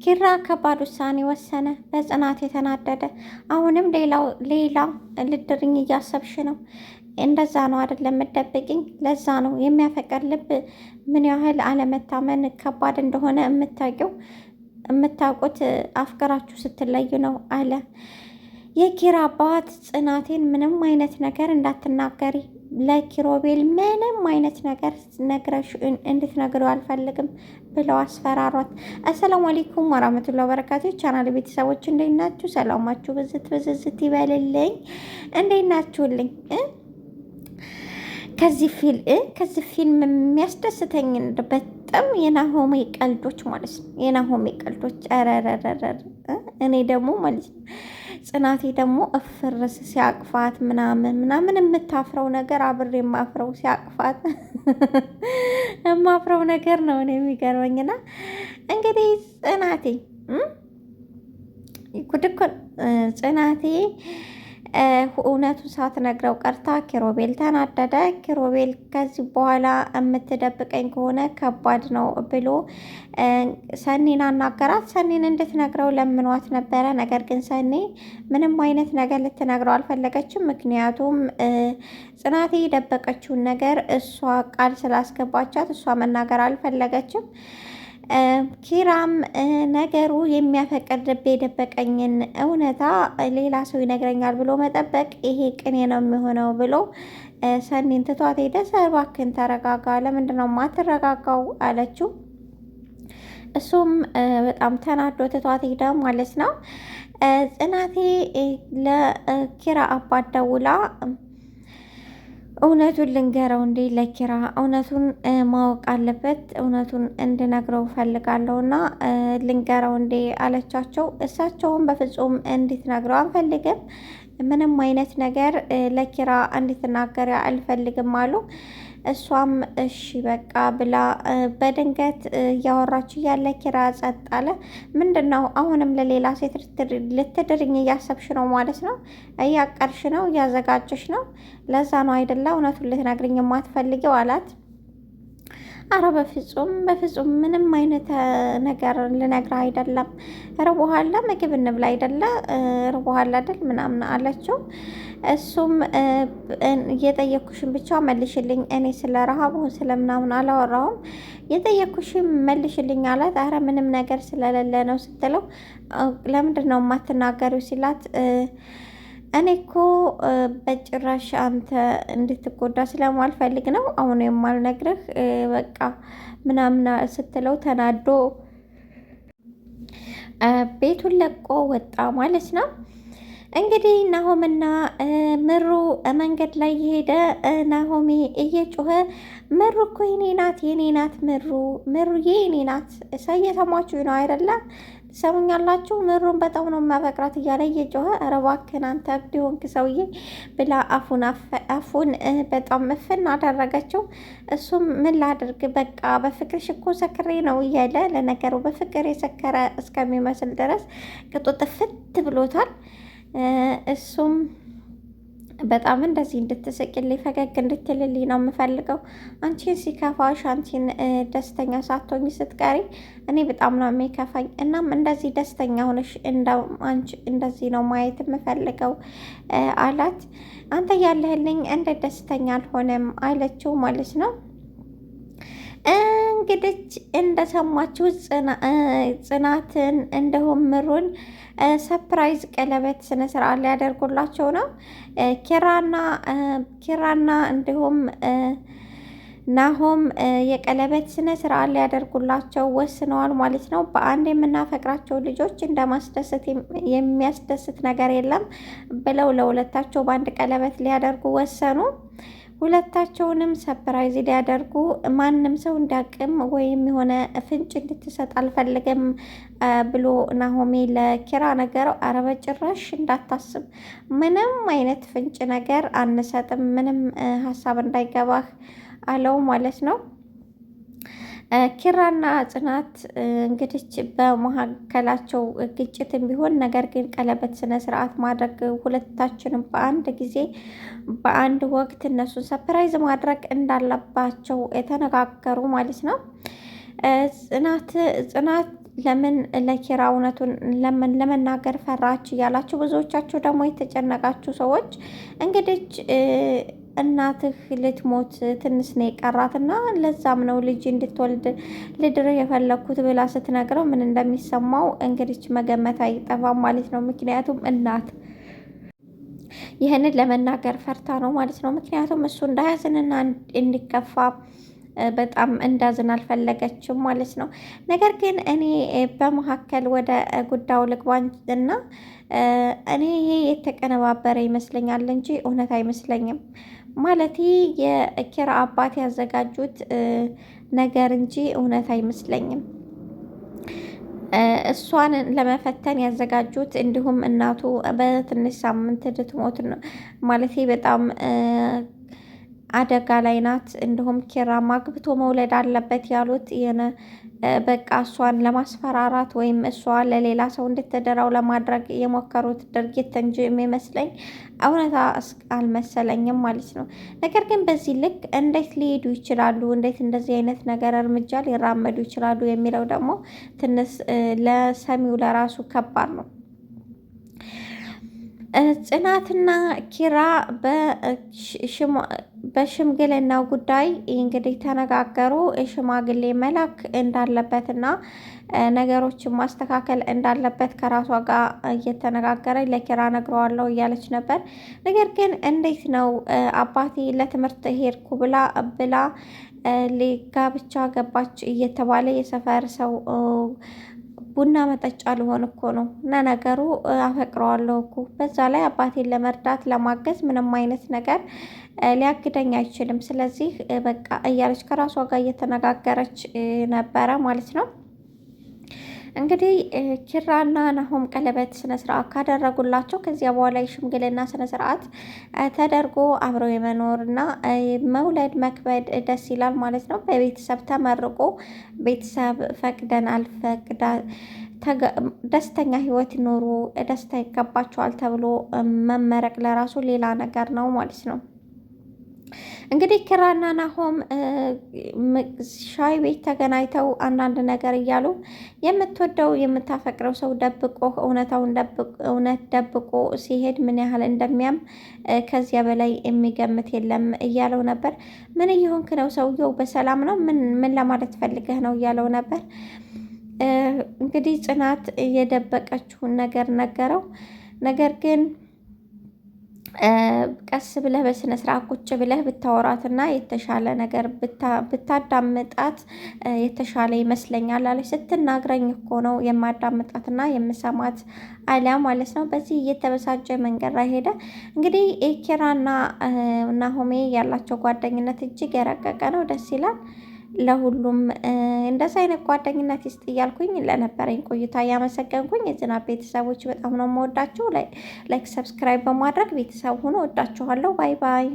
ኪራ ከባድ ውሳኔ ወሰነ። በጽናት የተናደደ አሁንም ሌላ ልድርኝ እያሰብሽ ነው? እንደዛ ነው አይደለም የምትደብቅኝ? ለዛ ነው የሚያፈቅር ልብ ምን ያህል አለመታመን ከባድ እንደሆነ የምታውቁት አፍቅራችሁ ስትለዩ ነው አለ። የኪራ አባት ጽናቴን ምንም አይነት ነገር እንዳትናገሪ፣ ለኪሮቤል ምንም አይነት ነገር ነግረሽ እንድትነግረው አልፈልግም ብለው አስፈራሯት። አሰላሙ አለይኩም ወራህመቱላሂ ወበረካቱ። ቻናል ቤተሰቦች እንዴት ናችሁ? ሰላማችሁ ብዝት ይበልልኝ። እንዴት ናችሁልኝ? ከዚህ ፊልም የሚያስደስተኝ በጣም የናሆሜ ቀልዶች ማለት ነው። የናሆሜ ቀልዶች እኔ ደግሞ ማለት ነው ጽናቴ ደግሞ እፍርስ ሲያቅፋት ምናምን የምታፍረው ነገር አብሬ የማፍረው ሲያቅፋት የማፍረው ነገር ነው እኔ የሚገርመኝና እንግዲህ ጽናቴ ጉድ እኮ ጽናቴ እውነቱን ሳትነግረው ቀርታ ኪሮቤል ተናደደ። ኪሮቤል ከዚህ በኋላ የምትደብቀኝ ከሆነ ከባድ ነው ብሎ ሰኒን አናገራት። ሰኒን እንድትነግረው ለምኗት ነበረ። ነገር ግን ሰኒ ምንም አይነት ነገር ልትነግረው አልፈለገችም። ምክንያቱም ጽናቴ የደበቀችውን ነገር እሷ ቃል ስላስገባቻት እሷ መናገር አልፈለገችም። ኪራም ነገሩ የሚያፈቅር ልብ የደበቀኝን እውነታ ሌላ ሰው ይነግረኛል ብሎ መጠበቅ ይሄ ቅኔ ነው የሚሆነው ብሎ ሰኒን ትቷት ሄደ። እባክህን ተረጋጋ፣ ለምንድን ነው የማትረጋጋው አለችው። እሱም በጣም ተናዶ ትቷት ሄደ ማለት ነው። ጽናቴ ለኪራ አባት ደውላ እውነቱን ልንገረው እንዴ ለኪራ እውነቱን ማወቅ አለበት፣ እውነቱን እንድነግረው ፈልጋለሁ እና ልንገረው እንዴ አለቻቸው። እሳቸውን በፍጹም እንድትነግረው አንፈልግም፣ ምንም አይነት ነገር ለኪራ እንድትናገር አልፈልግም አሉ። እሷም እሺ በቃ ብላ በድንገት እያወራች እያለ ኪራ ጸጥ አለ። ምንድን ነው አሁንም ለሌላ ሴት ልትድርኝ እያሰብሽ ነው ማለት ነው? እያቀርሽ ነው? እያዘጋጀሽ ነው? ለዛ ነው አይደለ እውነቱን ልትነግርኝ የማትፈልጊው አላት። አረ በፍጹም ምንም አይነት ነገር ልነግርህ አይደለም። ርቦሃል? ምግብ እንብላ አይደለ? ርቦሃል አይደል ምናምን አለችው። እሱም የጠየኩሽን ብቻ መልሽልኝ፣ እኔ ስለ ረሃቡ ስለምናምን አላወራውም፣ የጠየኩሽን መልሽልኝ አላት። አረ ምንም ነገር ስለሌለ ነው ስትለው ለምንድን ነው የማትናገሪው ሲላት እኔ እኮ በጭራሽ አንተ እንድትጎዳ ስለማልፈልግ ነው አሁን የማልነግርህ በቃ ምናምን ስትለው ተናዶ ቤቱን ለቆ ወጣ ማለት ነው። እንግዲህ ናሆምና ምሩ መንገድ ላይ የሄደ ናሆሜ እየጮኸ ምሩ እኮ የኔ ናት ምሩዬ የኔ ናት። እየሰማችሁ ነው አይደለ? ትሰሙኛላችሁ? ምሩን በጣም ነው የማፈቅራት እያለ እየጮኸ ኧረ እባክህን አንተ እብድ ሆንክ ሰውዬ ብላ አፉን በጣም እፍን አደረገችው። እሱም ምን ላድርግ በቃ በፍቅርሽ እኮ ሰክሬ ነው እያለ ለነገሩ በፍቅር የሰከረ እስከሚመስል ድረስ ቅጡ ጥፍት ብሎታል። እሱም በጣም እንደዚህ እንድትስቅልኝ ፈገግ እንድትልልኝ ነው የምፈልገው። አንቺን ሲከፋሽ አንቺን ደስተኛ ሳትሆኝ ስትቀሪ እኔ በጣም ነው የሚከፋኝ። እናም እንደዚህ ደስተኛ ሆነሽ አንቺ እንደዚህ ነው ማየት የምፈልገው አላት። አንተ ያለህልኝ እንደ ደስተኛ አልሆነም አለችው ማለት ነው። እንግዲህ እንደሰማችሁ ጽናትን እንደሁም ምሩን ሰፕራይዝ ቀለበት ስነ ስርዓት ሊያደርጉላቸው ነው። ኪራና እንዲሁም ናሆም የቀለበት ስነ ስርዓት ሊያደርጉላቸው ወስነዋል ማለት ነው። በአንድ የምናፈቅራቸው ልጆች እንደማስደሰት የሚያስደስት ነገር የለም ብለው ለሁለታቸው በአንድ ቀለበት ሊያደርጉ ወሰኑ። ሁለታቸውንም ሰፕራይዝ ሊያደርጉ ማንም ሰው እንዲያቅም ወይም የሆነ ፍንጭ እንድትሰጥ አልፈልግም ብሎ ናሆሜ ለኪራ ነገረው። አረ በጭራሽ እንዳታስብ፣ ምንም አይነት ፍንጭ ነገር አንሰጥም፣ ምንም ሀሳብ እንዳይገባህ አለው ማለት ነው። ኪራና ጽናት እንግዲህ በመካከላቸው ግጭትም ቢሆን ነገር ግን ቀለበት ስነ ስርዓት ማድረግ ሁለታችንም በአንድ ጊዜ በአንድ ወቅት እነሱን ሰፕራይዝ ማድረግ እንዳለባቸው የተነጋገሩ ማለት ነው። ለምን ለኪራ እውነቱን ለምን ለመናገር ፈራች እያላችሁ ብዙዎቻችሁ ደግሞ የተጨነቃችሁ ሰዎች እንግዲህ እናትህ ልትሞት ትንሽ ነው የቀራትና ለዛም ነው ልጅ እንድትወልድ ልድር የፈለግኩት ብላ ስትነግረው ምን እንደሚሰማው እንግዲህ መገመት አይጠፋም ማለት ነው። ምክንያቱም እናት ይህንን ለመናገር ፈርታ ነው ማለት ነው። ምክንያቱም እሱ እንዳያዝንና እንዲከፋ በጣም እንዳዝን አልፈለገችም ማለት ነው። ነገር ግን እኔ በመካከል ወደ ጉዳዩ ልግባኝ እና እኔ ይሄ የተቀነባበረ ይመስለኛል እንጂ እውነት አይመስለኝም። ማለት የኪራ አባት ያዘጋጁት ነገር እንጂ እውነት አይመስለኝም። እሷን ለመፈተን ያዘጋጁት እንዲሁም እናቱ በትንሽ ሳምንት ልትሞት ነው ማለት በጣም አደጋ ላይ ናት። እንዲሁም ኪራም አግብቶ መውለድ አለበት ያሉት በቃ እሷን ለማስፈራራት ወይም እሷ ለሌላ ሰው እንድትደራው ለማድረግ የሞከሩት ድርጊት እንጂ የሚመስለኝ እውነታ አልመሰለኝም ማለት ነው። ነገር ግን በዚህ ልክ እንዴት ሊሄዱ ይችላሉ? እንዴት እንደዚህ አይነት ነገር እርምጃ ሊራመዱ ይችላሉ? የሚለው ደግሞ ትንሽ ለሰሚው ለራሱ ከባድ ነው። ጽናትና ኪራ በሽምግልናው ጉዳይ እንግዲህ ተነጋገሩ። ሽማግሌ መላክ እንዳለበትና ነገሮችን ማስተካከል እንዳለበት ከራሷ ጋር እየተነጋገረ ለኪራ ነግረዋለሁ እያለች ነበር። ነገር ግን እንዴት ነው አባቴ ለትምህርት ሄድኩ ብላ ጋብቻ ገባች እየተባለ የሰፈር ሰው ቡና መጠጫ ልሆን እኮ ነው እና ነገሩ አፈቅረዋለሁ እኮ በዛ ላይ አባቴን ለመርዳት ለማገዝ ምንም አይነት ነገር ሊያግደኝ አይችልም። ስለዚህ በቃ እያለች ከራሷ ጋር እየተነጋገረች ነበረ ማለት ነው። እንግዲህ ኪራና ናሆም ቀለበት ስነስርዓት ካደረጉላቸው ከዚያ በኋላ የሽምግልና ስነስርዓት ተደርጎ አብረው የመኖርና መውለድ መክበድ ደስ ይላል ማለት ነው። በቤተሰብ ተመርቆ ቤተሰብ ፈቅደን አልፈቅዳ ደስተኛ ህይወት ኑሩ፣ ደስታ ይገባቸዋል ተብሎ መመረቅ ለራሱ ሌላ ነገር ነው ማለት ነው። እንግዲህ ኪራና ናሆም ሻይ ቤት ተገናኝተው አንዳንድ ነገር እያሉ የምትወደው የምታፈቅረው ሰው ደብቆ እውነት ደብቆ ሲሄድ ምን ያህል እንደሚያም ከዚያ በላይ የሚገምት የለም እያለው ነበር። ምን እየሆንክ ነው? ሰውየው በሰላም ነው? ምን ለማለት ፈልገህ ነው? እያለው ነበር። እንግዲህ ጽናት የደበቀችውን ነገር ነገረው። ነገር ግን ቀስ ብለህ በስነ ስርዓት ቁጭ ብለህ ብታወራትና የተሻለ ነገር ብታዳምጣት የተሻለ ይመስለኛል አለች። ስትናግረኝ እኮ ነው የማዳምጣትና የምሰማት አሊያ ማለት ነው። በዚህ እየተበሳጨ መንገድ ላይ ሄደ። እንግዲህ ኪራና ናሆሜ ያላቸው ጓደኝነት እጅግ የረቀቀ ነው፣ ደስ ይላል። ለሁሉም እንደዚህ አይነት ጓደኝነት ይስጥ እያልኩኝ ለነበረኝ ቆይታ እያመሰገንኩኝ የዝናብ ቤተሰቦች በጣም ነው የምወዳችሁ። ላይክ ሰብስክራይብ በማድረግ ቤተሰብ ሆኖ ወዳችኋለሁ። ባይ ባይ።